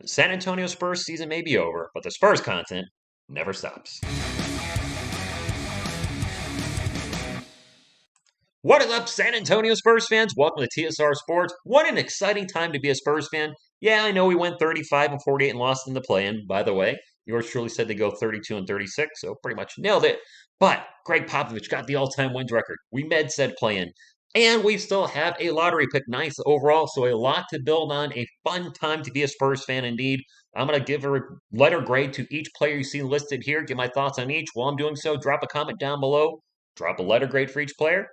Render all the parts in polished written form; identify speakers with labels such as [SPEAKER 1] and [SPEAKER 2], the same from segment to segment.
[SPEAKER 1] San Antonio Spurs season may be over, but the Spurs content never stops. What is up, San Antonio Spurs fans? Welcome to TSR Sports. What an exciting time to be a Spurs fan. Yeah, I know we went 35 and 48 and lost in the play-in. By the way, yours truly said they go 32 and 36, so pretty much nailed it. But Greg Popovich got the all-time wins record. We med said play-in. And we still have a lottery pick, nice overall, so a lot to build on. A fun time to be a Spurs fan indeed. I'm going to give a letter grade to each player you see listed here. Give my thoughts on each. While I'm doing so, drop a comment down below. Drop a letter grade for each player.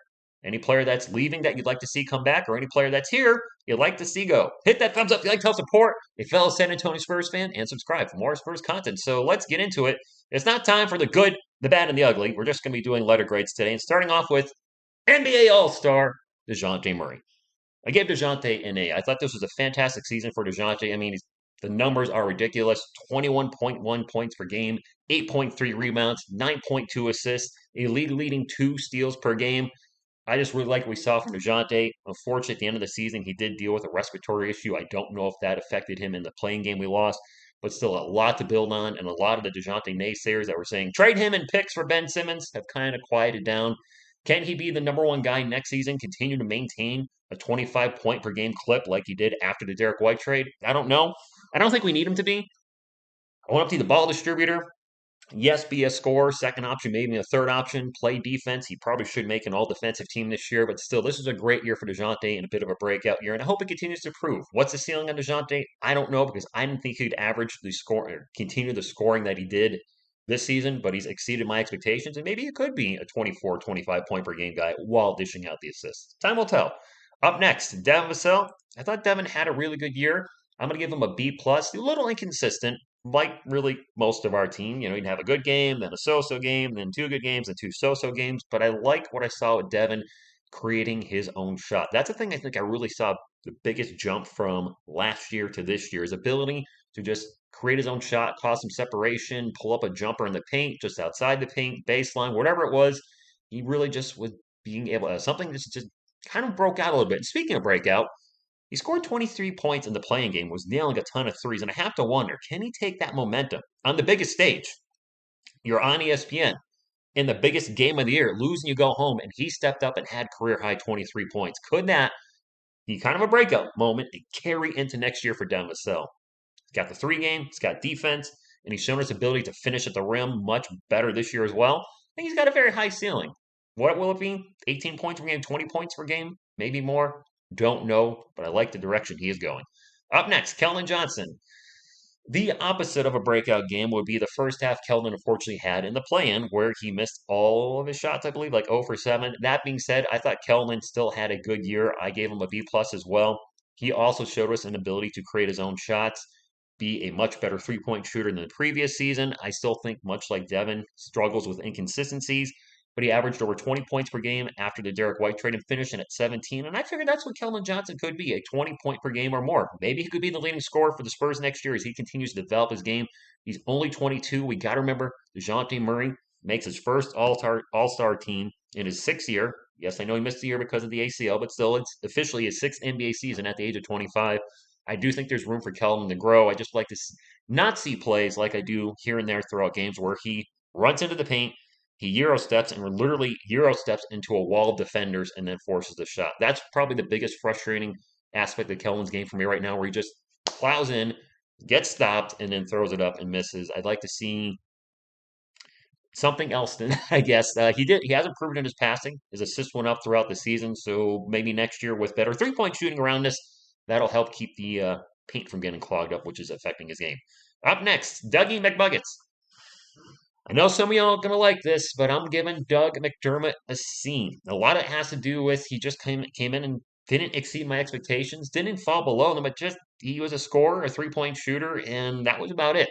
[SPEAKER 1] Any player that's leaving that you'd like to see come back, or any player that's here you'd like to see go. Hit that thumbs up if you like to help support a fellow San Antonio Spurs fan, and subscribe for more Spurs content. So let's get into it. It's not time for the good, the bad, and the ugly. We're just going to be doing letter grades today, and starting off with NBA All-Star Dejante Murray. I gave Dejante an A. I thought this was a fantastic season for Dejante. I mean, the numbers are ridiculous. 21.1 points per game, 8.3 rebounds, 9.2 assists, a league-leading 2 steals per game. I just really like what we saw from Dejante. Unfortunately, at the end of the season, he did deal with a respiratory issue. I don't know if that affected him in the playing game we lost, but still a lot to build on. And a lot of the Dejante naysayers that were saying, trade him and picks for Ben Simmons, have kind of quieted down. Can he be the number one guy next season, continue to maintain a 25 point per game clip like he did after the Derek White trade? I don't know. I don't think we need him to be. I want him to be the ball distributor. Yes, be a scorer, second option, maybe a third option, play defense. He probably should make an all-defensive team this year, but still, this is a great year for Dejante and a bit of a breakout year, and I hope it continues to prove. What's the ceiling on Dejante? I don't know, because I didn't think he'd average the score or continue the scoring that he did this season, but he's exceeded my expectations, and maybe he could be a 24, 25 point per game guy while dishing out the assists. Time will tell. Up next, Devin Vassell. I thought Devin had a really good year. I'm going to give him a B+, a little inconsistent, like really most of our team. You know, he'd have a good game, then a so-so game, then 2 good games, and 2 so-so games. But I like what I saw with Devin creating his own shot. That's the thing I think I really saw the biggest jump from last year to this year, his ability to just create his own shot, cause some separation, pull up a jumper in the paint, just outside the paint, baseline, whatever it was. He really just was being able to, something just kind of broke out a little bit. And speaking of breakout, he scored 23 points in the playing game, was nailing a ton of threes, and I have to wonder, can he take that momentum on the biggest stage? You're on ESPN in the biggest game of the year, lose and you go home, and he stepped up and had career-high 23 points. Could that be kind of a breakout moment and carry into next year for Devin Vassell? He's got the 3 game, he's got defense, and he's shown his ability to finish at the rim much better this year as well. I think he's got a very high ceiling. What will it be? 18 points per game, 20 points per game, maybe more? Don't know, but I like the direction he is going. Up next, Kelvin Johnson. The opposite of a breakout game would be the first half Kelvin unfortunately had in the play-in, where he missed all of his shots, I believe, like 0 for 7. That being said, I thought Kelvin still had a good year. I gave him a B+ as well. He also showed us an ability to create his own shots, be a much better three-point shooter than the previous season. I still think, much like Devin, struggles with inconsistencies, but he averaged over 20 points per game after the Derek White trade and finishing at 17. And I figured that's what Kelvin Johnson could be, a 20 point per game or more. Maybe he could be the leading scorer for the Spurs next year as he continues to develop his game. He's only 22. We got to remember, Jaunty Murray makes his first All-Star team in his 6th year. Yes, I know he missed a year because of the ACL, but still, it's officially his 6th NBA season at the age of 25. I do think there's room for Kelvin to grow. I just like to not see plays like I do here and there throughout games where he runs into the paint, he Euro steps and literally Euro steps into a wall of defenders and then forces the shot. That's probably the biggest frustrating aspect of Kelvin's game for me right now, where he just plows in, gets stopped, and then throws it up and misses. I'd like to see something else than I guess. He has improved in his passing. His assist went up throughout the season, so maybe next year with better 3-point shooting around us, that'll help keep the paint from getting clogged up, which is affecting his game. Up next, Dougie McBuckets. I know some of y'all are going to like this, but I'm giving Doug McDermott a C. A lot of it has to do with he just came in and didn't exceed my expectations, didn't fall below them, but just he was a scorer, a 3-point shooter, and that was about it.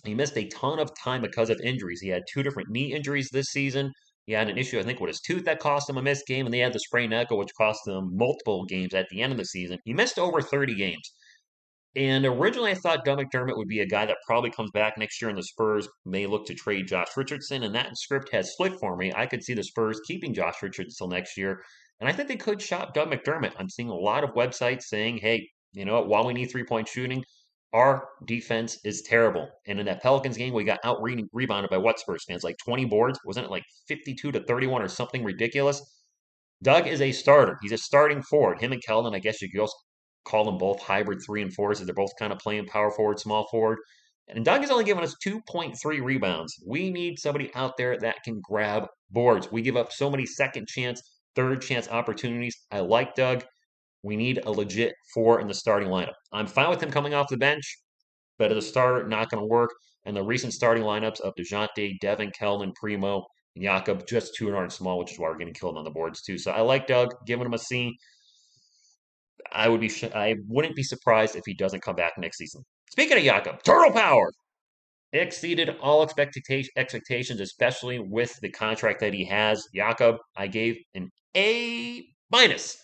[SPEAKER 1] He missed a ton of time because of injuries. He had 2 different knee injuries this season. He had an issue, I think, with his tooth that cost him a missed game, and they had the sprained ankle, which cost him multiple games at the end of the season. He missed over 30 games. And originally, I thought Doug McDermott would be a guy that probably comes back next year, and the Spurs may look to trade Josh Richardson. And that script has flipped for me. I could see the Spurs keeping Josh Richardson until next year. And I think they could shop Doug McDermott. I'm seeing a lot of websites saying, hey, you know what, while we need 3-point shooting, Our defense is terrible. And in that Pelicans game, we got out rebounded by what Spurs fans? Like 20 boards? Wasn't it like 52 to 31 or something ridiculous? Doug is a starter. He's a starting forward. Him and Keldon, I guess you could also call them both hybrid 3 and 4s, as they're both kind of playing power forward, small forward. And Doug has only given us 2.3 rebounds. We need somebody out there that can grab boards. We give up so many second chance, third chance opportunities. I like Doug. We need a legit 4 in the starting lineup. I'm fine with him coming off the bench, but as a starter, not going to work. And the recent starting lineups of Dejante, Devin, Kelvin, Primo, and Jakob just too darn small, which is why we're getting killed on the boards too. So I like Doug, giving him a C. I wouldn't be surprised if he doesn't come back next season. Speaking of Jakob, turtle power exceeded all expectations, especially with the contract that he has. Jakob, I gave an A minus.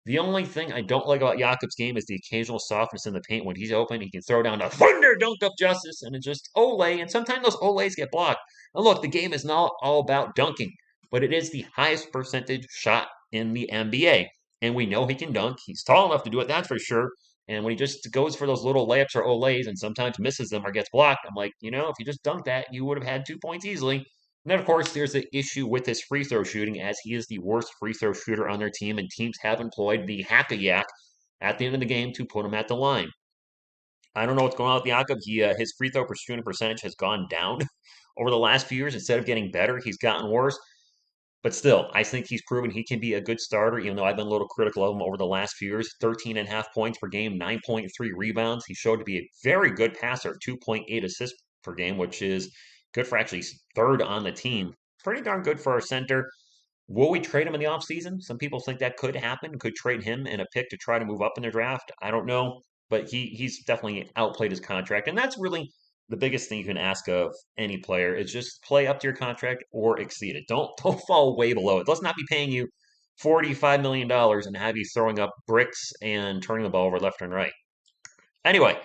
[SPEAKER 1] The only thing I don't like about Jakob's game is the occasional softness in the paint. When he's open, he can throw down a thunder dunk of justice, and it's just Olay. And sometimes those Olays get blocked. And look, the game is not all about dunking, but it is the highest percentage shot in the NBA. And we know he can dunk. He's tall enough to do it, that's for sure. And when he just goes for those little layups or Olays and sometimes misses them or gets blocked, I'm like, if you just dunked that, you would have had 2 points easily. And then, of course, there's the issue with his free throw shooting, as he is the worst free throw shooter on their team, and teams have employed the hack-a-yak at the end of the game to put him at the line. I don't know what's going on with Jakob. His free throw shooting percentage has gone down over the last few years. Instead of getting better, he's gotten worse. But still, I think he's proven he can be a good starter, even though I've been a little critical of him over the last few years. 13.5 points per game, 9.3 rebounds. He showed to be a very good passer, 2.8 assists per game, which is good for actually third on the team. Pretty darn good for our center. Will we trade him in the offseason? Some people think that could happen. Could trade him and a pick to try to move up in their draft. I don't know. But he's definitely outplayed his contract. And that's really the biggest thing you can ask of any player is just play up to your contract or exceed it. Don't fall way below it. Let's not be paying you $45 million and have you throwing up bricks and turning the ball over left and right. Anyway,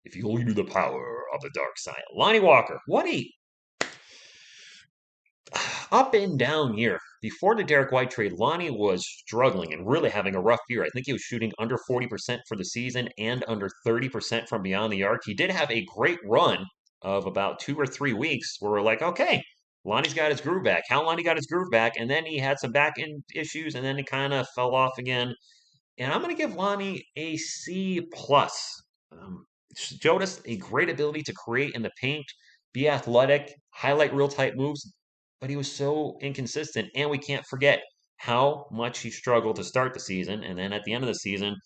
[SPEAKER 1] if you only knew the power of the dark side. Lonnie Walker, what a up and down year. Before the Derek White trade, Lonnie was struggling and really having a rough year. I think he was shooting under 40% for the season and under 30% from beyond the arc. He did have a great run of about 2 or 3 weeks where we're like, okay, Lonnie's got his groove back. How Lonnie got his groove back, and then he had some back end issues, and then it kind of fell off again. And I'm going to give Lonnie a C plus. Showed us a great ability to create in the paint, be athletic, highlight real tight moves, but he was so inconsistent. And we can't forget how much he struggled to start the season. And then at the end of the season,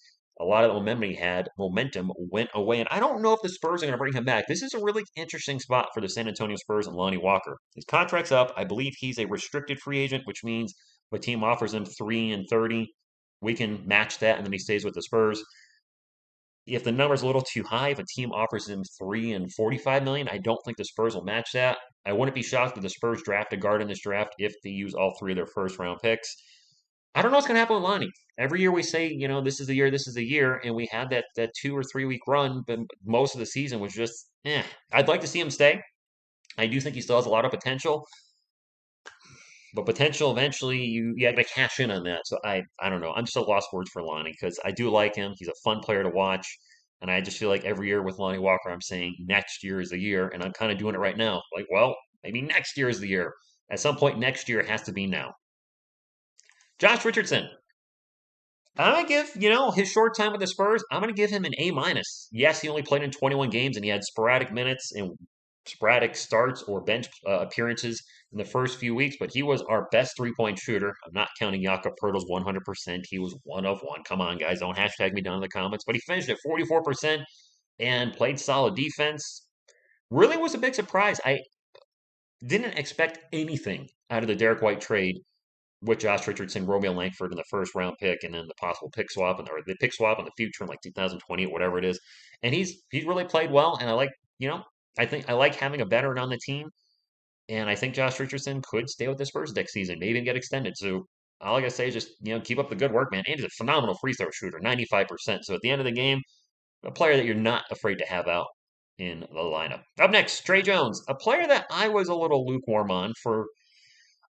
[SPEAKER 1] a lot of the momentum went away. And I don't know if the Spurs are going to bring him back. This is a really interesting spot for the San Antonio Spurs and Lonnie Walker. His contract's up. I believe he's a restricted free agent, which means if a team offers him 3 and 30, we can match that, and then he stays with the Spurs. If the number's a little too high, if a team offers him 3 and 45 million, I don't think the Spurs will match that. I wouldn't be shocked if the Spurs draft a guard in this draft if they use all 3 of their first round picks. I don't know what's going to happen with Lonnie. Every year we say, this is the year, this is the year, and we had that 2 or 3 week run, but most of the season was just, I'd like to see him stay. I do think he still has a lot of potential, but potential eventually you got to cash in on that. So I don't know. I'm just a lost words for Lonnie because I do like him. He's a fun player to watch. And I just feel like every year with Lonnie Walker, I'm saying next year is the year. And I'm kind of doing it right now. Like, well, maybe next year is the year. At some point next year, it has to be now. Josh Richardson. I'm going to give, his short time with the Spurs, I'm going to give him an A minus. Yes, he only played in 21 games and he had sporadic minutes and sporadic starts or bench appearances in the first few weeks, but he was our best three-point shooter. I'm not counting Jakob Poeltl's 100%. He was 1 of 1. Come on, guys. Don't hashtag me down in the comments. But he finished at 44% and played solid defense. Really was a big surprise. I didn't expect anything out of the Derek White trade with Josh Richardson, Romeo Langford in the first round pick, and then the possible pick swap or the pick swap in the future in like 2020 or whatever it is. And he's really played well, and I like, I think I like having a veteran on the team. And I think Josh Richardson could stay with the Spurs next season, maybe even get extended. So all I gotta say is just, keep up the good work, man. And he's a phenomenal free throw shooter, 95%. So at the end of the game, a player that you're not afraid to have out in the lineup. Up next, Trey Jones, a player that I was a little lukewarm on for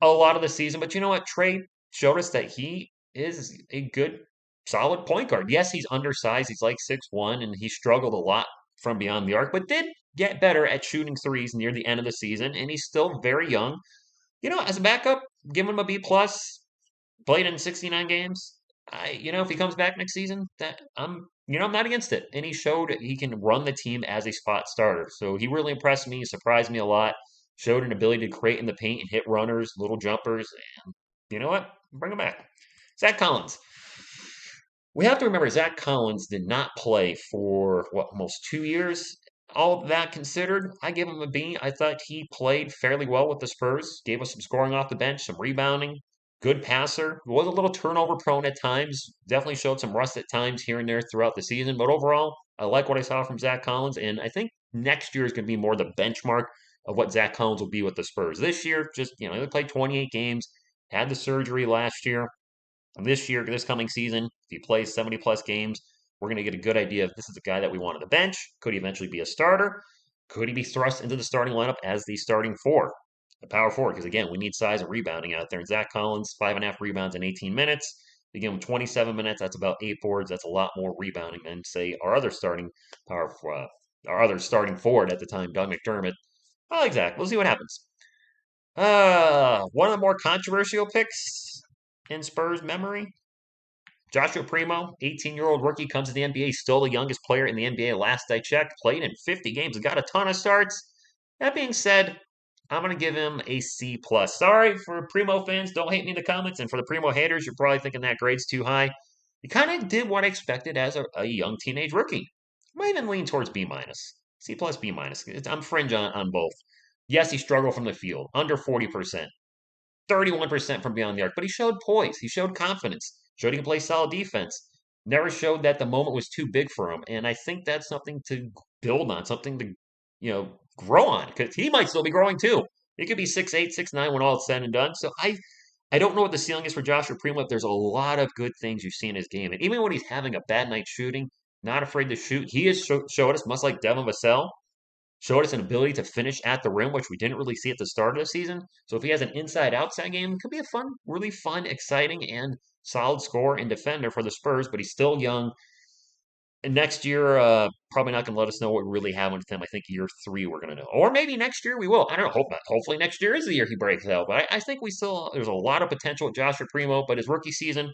[SPEAKER 1] a lot of the season. But you know what? Trey showed us that he is a good solid point guard. Yes, he's undersized. He's like 6'1", and he struggled a lot from beyond the arc, but did get better at shooting threes near the end of the season, and he's still very young. As a backup, give him a B plus. Played in 69 games. If he comes back next season, I'm not against it. And he showed he can run the team as a spot starter. So he really impressed me, surprised me a lot. Showed an ability to create in the paint and hit runners, little jumpers, and you know what? Bring him back. Zach Collins. We have to remember Zach Collins did not play for almost 2 years. All of that considered, I give him a B. I thought he played fairly well with the Spurs. Gave us some scoring off the bench, some rebounding, good passer. Was a little turnover prone at times. Definitely showed some rust at times here and there throughout the season. But overall, I like what I saw from Zach Collins, and I think next year is going to be more the benchmark of what Zach Collins will be with the Spurs. This year, just he played 28 games, had the surgery last year. And this year, this coming season, if he plays 70 plus games, we're going to get a good idea if this is a guy that we want on the bench. Could he eventually be a starter? Could he be thrust into the starting lineup as the starting four, the power forward? Because again, we need size and rebounding out there. And Zach Collins, 5.5 rebounds in 18 minutes. You give him 27 minutes, that's about 8 boards. That's a lot more rebounding than say our other starting forward at the time, Doug McDermott. I like Zach. We'll see what happens. One of the more controversial picks in Spurs memory. Joshua Primo, 18-year-old rookie, comes to the NBA, still the youngest player in the NBA last I checked, played in 50 games, got a ton of starts. That being said, I'm going to give him a C+. Sorry for Primo fans, don't hate me in the comments, and for the Primo haters, you're probably thinking that grade's too high. He kind of did what I expected as a young teenage rookie. Might even lean towards B-. C+, B-. I'm fringe on both. Yes, he struggled from the field, under 40%. 31% from beyond the arc, but he showed poise. He showed confidence. Showed he can play solid defense. Never showed that the moment was too big for him. And I think that's something to build on, something to, grow on, because he might still be growing too. He could be 6'8", 6'9" when all is said and done. So I don't know what the ceiling is for Joshua Primo. There's a lot of good things you see in his game. And even when he's having a bad night shooting, not afraid to shoot, he has showed us, much like Devin Vassell, showed us an ability to finish at the rim, which we didn't really see at the start of the season. So if he has an inside-outside game, it could be a really fun, exciting, and solid scorer and defender for the Spurs, but he's still young. And next year, probably not going to let us know what really happened with him. I think year 3 we're going to know. Or maybe next year we will. I don't know. Hope not. Hopefully next year is the year he breaks out. But I think there's a lot of potential with Joshua Primo, but his rookie season,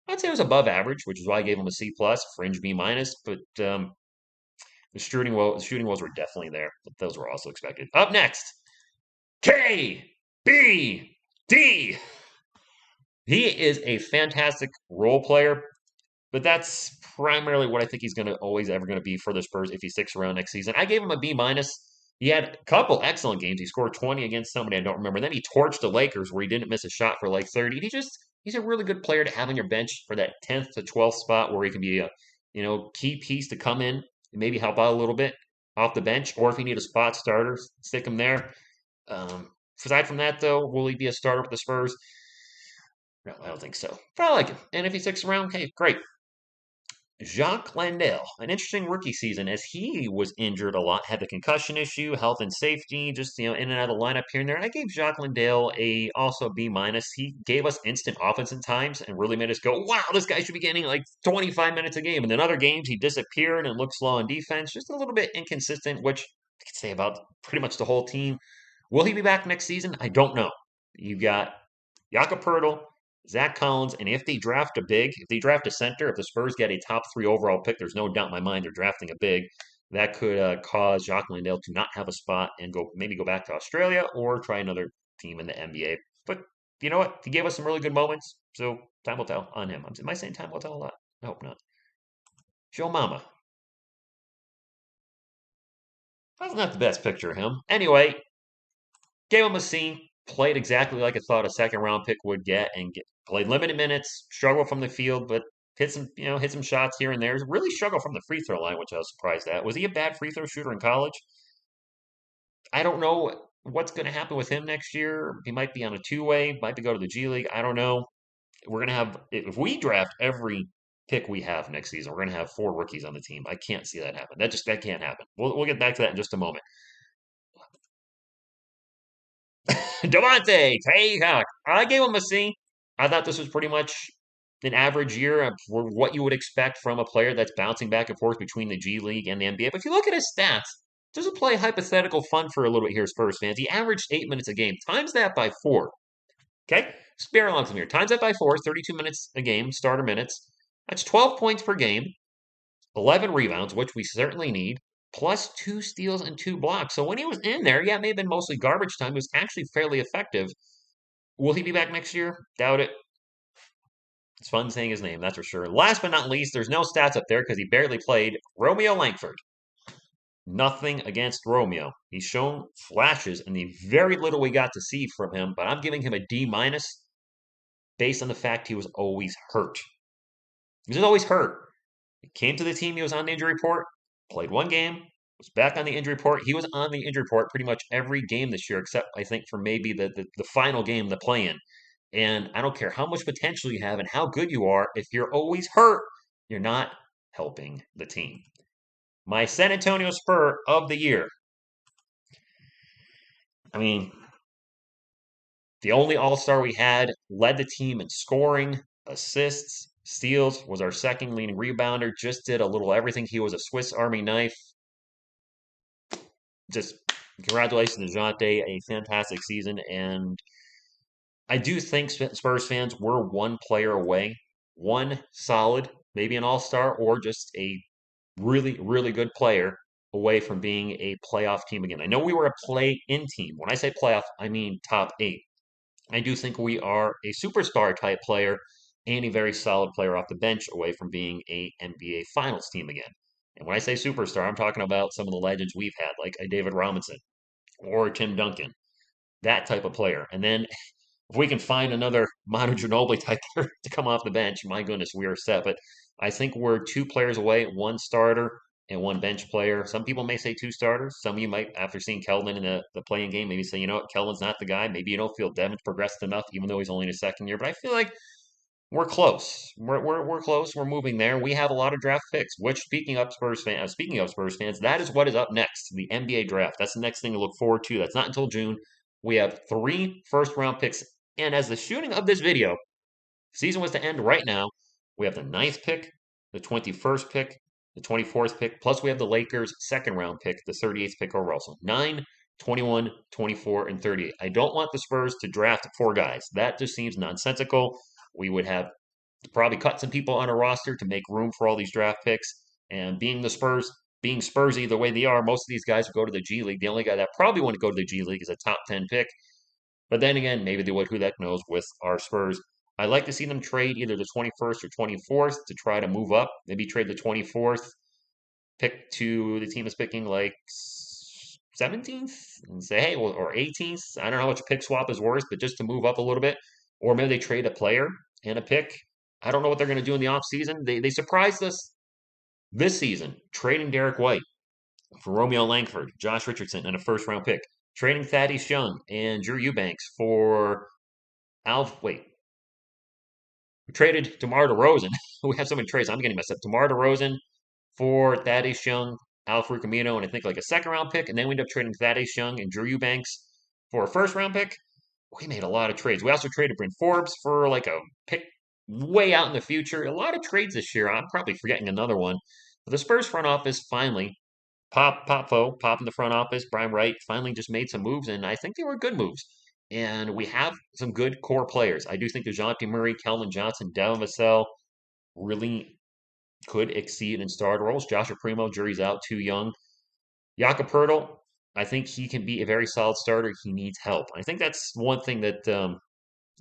[SPEAKER 1] I'd say it was above average, which is why I gave him a C+, fringe B-. But the shooting woes were definitely there, but those were also expected. Up next, KBD. He is a fantastic role player, but that's primarily what I think he's always ever going to be for the Spurs if he sticks around next season. I gave him a B-. He had a couple excellent games. He scored 20 against somebody I don't remember. Then he torched the Lakers where he didn't miss a shot for like 30. He's a really good player to have on your bench for that 10th to 12th spot where he can be a key piece to come in and maybe help out a little bit off the bench, or if you need a spot starter, stick him there. Aside from that, though, will he be a starter with the Spurs? No, I don't think so. But I like him. And if he sticks around, hey, great. Jacques Landale, an interesting rookie season as he was injured a lot, had the concussion issue, health and safety, just in and out of the lineup here and there. I gave Jacques Landale also a B-. He gave us instant offense in times and really made us go, wow, this guy should be getting like 25 minutes a game. And then other games he disappeared and looked slow on defense, just a little bit inconsistent, which I could say about pretty much the whole team. Will he be back next season? I don't know. You got Jakob Poeltl, Zach Collins, and if they draft a center, if the Spurs get a top 3 overall pick, there's no doubt in my mind they're drafting a big. That could cause Jacques Landale to not have a spot and maybe go back to Australia or try another team in the NBA. But you know what? He gave us some really good moments, so time will tell on him. Am I saying time will tell a lot? I hope not. Joe Mama. That's not the best picture of him. Anyway, gave him a C. Played exactly like I thought a second round pick would get, and played limited minutes, struggled from the field, but hit some shots here and there. Really struggled from the free throw line, which I was surprised at. Was he a bad free throw shooter in college? I don't know what's going to happen with him next year. He might be on a 2-way, might be go to the G League. I don't know. We're going to have, if we draft every pick we have next season, we're going to have 4 rookies on the team. I can't see that happen. That can't happen. We'll get back to that in just a moment. Devontae Taycock. I gave him a C. I thought this was pretty much, an average year for what you would expect from a player that's bouncing back and forth between the G League and the NBA. But if you look at his stats, just to play hypothetical fun for a little bit here, Spurs fans, he averaged 8 minutes a game. Times that by 4. Okay? Spare along some here. Times that by 4, 32 minutes a game, starter minutes. That's 12 points per game, 11 rebounds, which we certainly need, plus 2 steals and 2 blocks. So when he was in there, yeah, it may have been mostly garbage time. It was actually fairly effective. Will he be back next year? Doubt it. It's fun saying his name, that's for sure. Last but not least, there's no stats up there because he barely played. Romeo Langford. Nothing against Romeo. He's shown flashes in the very little we got to see from him, but I'm giving him a D minus based on the fact he was always hurt. He was always hurt. He came to the team, he was on the injury report, played one game, was back on the injury report. He was on the injury report pretty much every game this year, except I think for maybe the final game, the play-in. And I don't care how much potential you have and how good you are, if you're always hurt, you're not helping the team. My San Antonio Spur of the year. I mean, the only all-star we had, led the team in scoring, assists, steals, was our second leading rebounder, just did a little everything. He was a Swiss Army knife. Just congratulations to Dejante, a fantastic season. And I do think Spurs fans were one player away, one solid, maybe an all-star, or just a really, really good player away from being a playoff team again. I know we were a play-in team. When I say playoff, I mean top 8. I do think we are a superstar type player and a very solid player off the bench away from being a NBA Finals team again. And when I say superstar, I'm talking about some of the legends we've had, like a David Robinson or Tim Duncan, that type of player. And then if we can find another Manu Ginobili type player to come off the bench, my goodness, we are set. But I think we're 2 players away, 1 starter and 1 bench player. Some people may say 2 starters. Some of you might, after seeing Kelvin in the playing game, maybe say, you know what, Kelvin's not the guy. Maybe you don't feel Devin's progressed enough, even though he's only in his second year. But I feel like we're close. We're close. We're moving there. We have a lot of draft picks. Which, speaking of Spurs fans, that is what is up next. The NBA draft. That's the next thing to look forward to. That's not until June. We have 3 first-round picks. And as the shooting of this video, season was to end right now, we have the 9th pick, the 21st pick, the 24th pick, plus we have the Lakers' second-round pick, the 38th pick overall. So 9, 21, 24, and 38. I don't want the Spurs to draft 4 guys. That just seems nonsensical. We would have to probably cut some people on a roster to make room for all these draft picks. And being Spursy the way they are, most of these guys would go to the G League. The only guy that probably wouldn't go to the G League is a top 10 pick. But then again, maybe they would, who the heck knows, with our Spurs. I'd like to see them trade either the 21st or 24th to try to move up. Maybe trade the 24th, pick to the team is picking like 17th and say, hey, well, or 18th. I don't know how much a pick swap is worth, but just to move up a little bit. Or maybe they trade a player and a pick. I don't know what they're going to do in the offseason. They surprised us this season, trading Derek White for Romeo Langford, Josh Richardson, and a first-round pick. Trading Thaddeus Young and Drew Eubanks for we traded DeMar DeRozan. We have so many trades. I'm getting messed up. DeMar DeRozan for Thaddeus Young, Al-Farouq Amino, and I think like a second-round pick. And then we ended up trading Thaddeus Young and Drew Eubanks for a first-round pick. We made a lot of trades. We also traded Bryn Forbes for like a pick way out in the future. A lot of trades this year. I'm probably forgetting another one. But the Spurs front office finally Pop in the front office. Brian Wright finally just made some moves, and I think they were good moves. And we have some good core players. I do think Jaunty Murray, Kelvin Johnson, Devin Vassell really could exceed in starter roles. Joshua Primo, jury's out, too young. Jakob Poeltl, I think he can be a very solid starter. He needs help. I think that's one thing that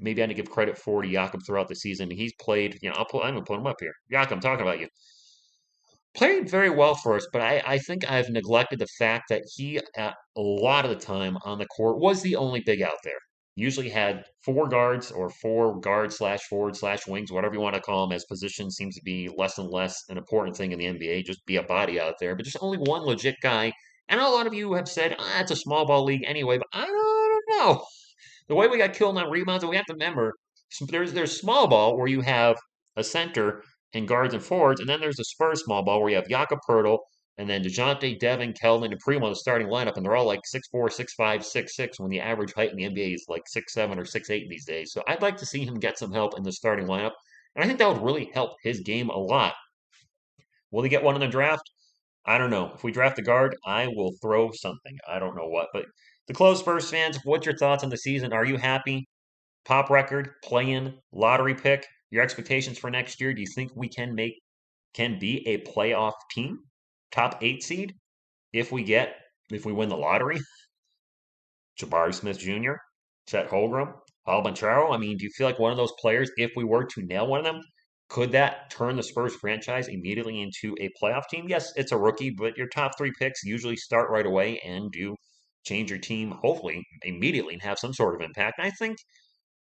[SPEAKER 1] maybe I need to give credit for to Jakob throughout the season. He's played, I'm going to put him up here. Jakob, I'm talking about you. Played very well for us, but I think I've neglected the fact that he, at a lot of the time on the court, was the only big out there. Usually had 4 guards or 4 guards / forward / wings, whatever you want to call them, as position seems to be less and less an important thing in the NBA. Just be a body out there, but just only one legit guy. And a lot of you have said, it's a small ball league anyway, but I don't know. The way we got killed on rebounds, and we have to remember, there's small ball where you have a center and guards and forwards, and then there's the Spurs small ball where you have Jakob Poeltl, and then Dejante, Devin, Kelvin, and Primo in the starting lineup, and they're all like 6'4", 6'5", 6'6", when the average height in the NBA is like 6'7" or 6'8" these days. So I'd like to see him get some help in the starting lineup. And I think that would really help his game a lot. Will he get one in the draft? I don't know. If we draft a guard, I will throw something. I don't know what. But to close, Spurs fans, what's your thoughts on the season? Are you happy? Pop record, play-in, lottery pick. Your expectations for next year? Do you think we can be a playoff team, top 8 seed, if we win the lottery? Jabari Smith Jr., Chet Holmgren, Paul Banchero. I mean, do you feel like one of those players, if we were to nail one of them, could that turn the Spurs franchise immediately into a playoff team? Yes, it's a rookie, but your top 3 picks usually start right away and do change your team, hopefully, immediately and have some sort of impact. And I think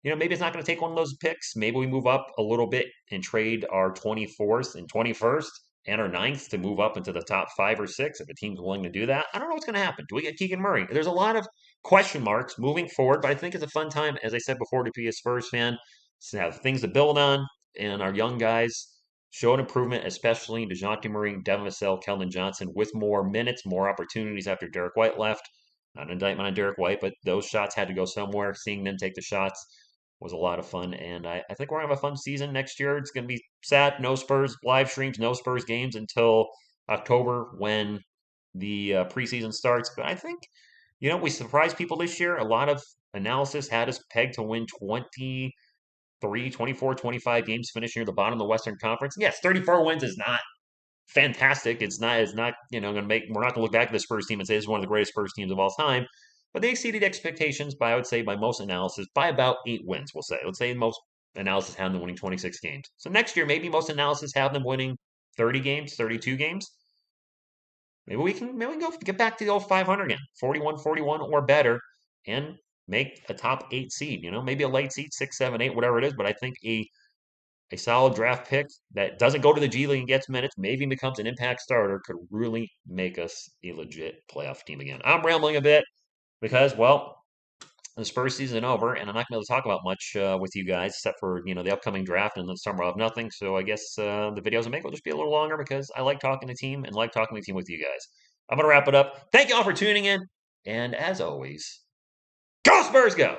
[SPEAKER 1] maybe it's not going to take one of those picks. Maybe we move up a little bit and trade our 24th and 21st and our 9th to move up into the top 5 or 6 if a team's willing to do that. I don't know what's going to happen. Do we get Keegan Murray? There's a lot of question marks moving forward, but I think it's a fun time, as I said before, to be a Spurs fan, to have things to build on, and our young guys show an improvement, especially Dejante Murray, Devin Vassell, Kelvin Johnson, with more minutes, more opportunities after Derek White left. Not an indictment on Derek White, but those shots had to go somewhere. Seeing them take the shots was a lot of fun, and I think we're going to have a fun season next year. It's going to be sad, no Spurs live streams, no Spurs games until October when the preseason starts. But I think, we surprised people this year. A lot of analysis had us pegged to win 23, 24, 25 games, finish near the bottom of the Western Conference. Yes, 34 wins is not fantastic. It's not going to we're not going to look back at the Spurs team and say this is one of the greatest Spurs teams of all time. But they exceeded expectations by, I would say, by most analysis, by about 8 wins, we'll say. Let's say most analysis have them winning 26 games. So next year, maybe most analysis have them winning 30 games, 32 games. Maybe we can go get back to the old 500 again, 41-41 or better, and make a top 8 seed. Maybe a late seed, 6, 7, 8, whatever it is. But I think a solid draft pick that doesn't go to the G League and gets minutes, maybe becomes an impact starter, could really make us a legit playoff team again. I'm rambling a bit because, well, the Spurs season over, and I'm not going to talk about much with you guys except for the upcoming draft and the summer of nothing. So I guess the videos I make will just be a little longer because I like talking to team and like talking to team with you guys. I'm going to wrap it up. Thank you all for tuning in, and as always, go Spurs, go!